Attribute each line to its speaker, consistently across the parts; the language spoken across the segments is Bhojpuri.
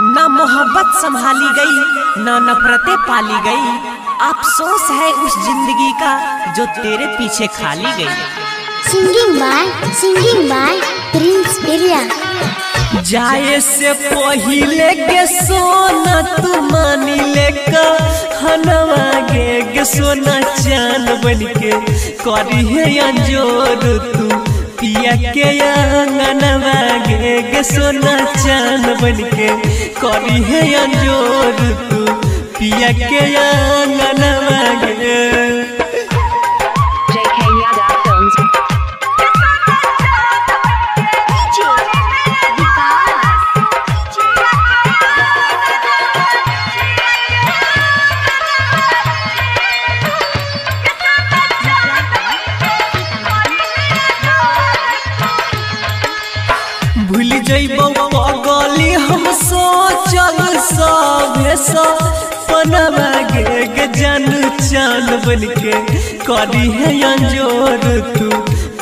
Speaker 1: ना मोहब्बत संभाली गई ना नफरतें पाली गई। अफसोस है उस जिंदगी का जो तेरे पीछे खाली गई।
Speaker 2: Singing by Prince Periya.
Speaker 1: जाए से पहिले के सोना तू मानी लेका हनवा गे सोना चांद बन के करी है अंजोर तू पिया के अंगनवा गे सोना चांद बन के करी है अंजोर तू पिया के अंगनवा गे। भूल जइबो पगली हम सोचल सभे सपनवा गे जान चांद बन के करी है अंजोर तू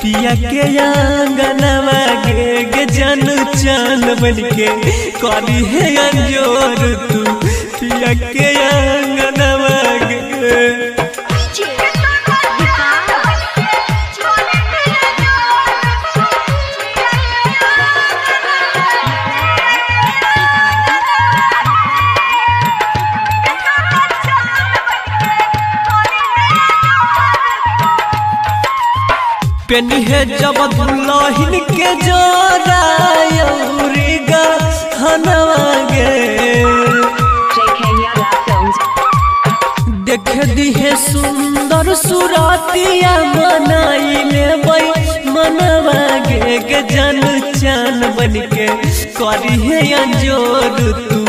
Speaker 1: पिया के अंगनवा गे जान चांद बन के करी है अंजोर तू पिया के अंगनवा गे। पेनी है जब दुल्हन के जोरायौरीगा हनवा गे देख दी है सुंदर सुरातिया मनाई ले मनवा गे जन चान बन के करी है अंजोर तू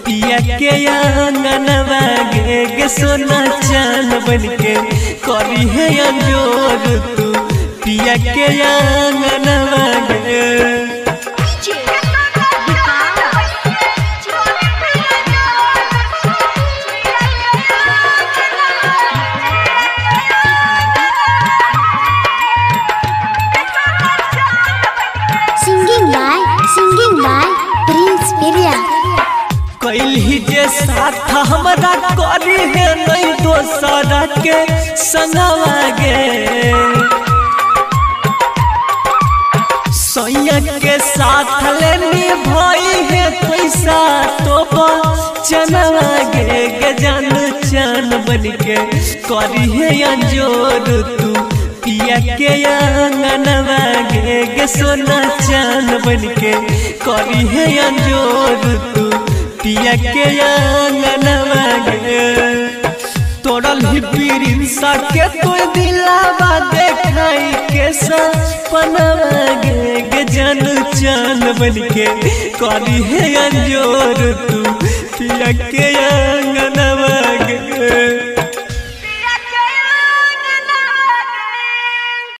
Speaker 1: पिया के अंगनवा गे सोना चान बन के करी है अंजोर तू पिया के अंगनवा गे।
Speaker 2: Singing by Prince Periya.
Speaker 1: कैल ही जे साथ हमरा करी है नहीं दोसरा के संगवा गे सैया के साथ लेनी भाई है पैसा तो चनवा गे जान चान बन के करी है अंजोर तू पिया के अंगनवा गे सोना चान बन के करी है अंजोर तू पिया के अंगनवा गे। तोड़ल ही प्रिंसा के कोई दिलावा देखाई के सपनवा गे जान चान बन के करी है अंजोर तू पिया के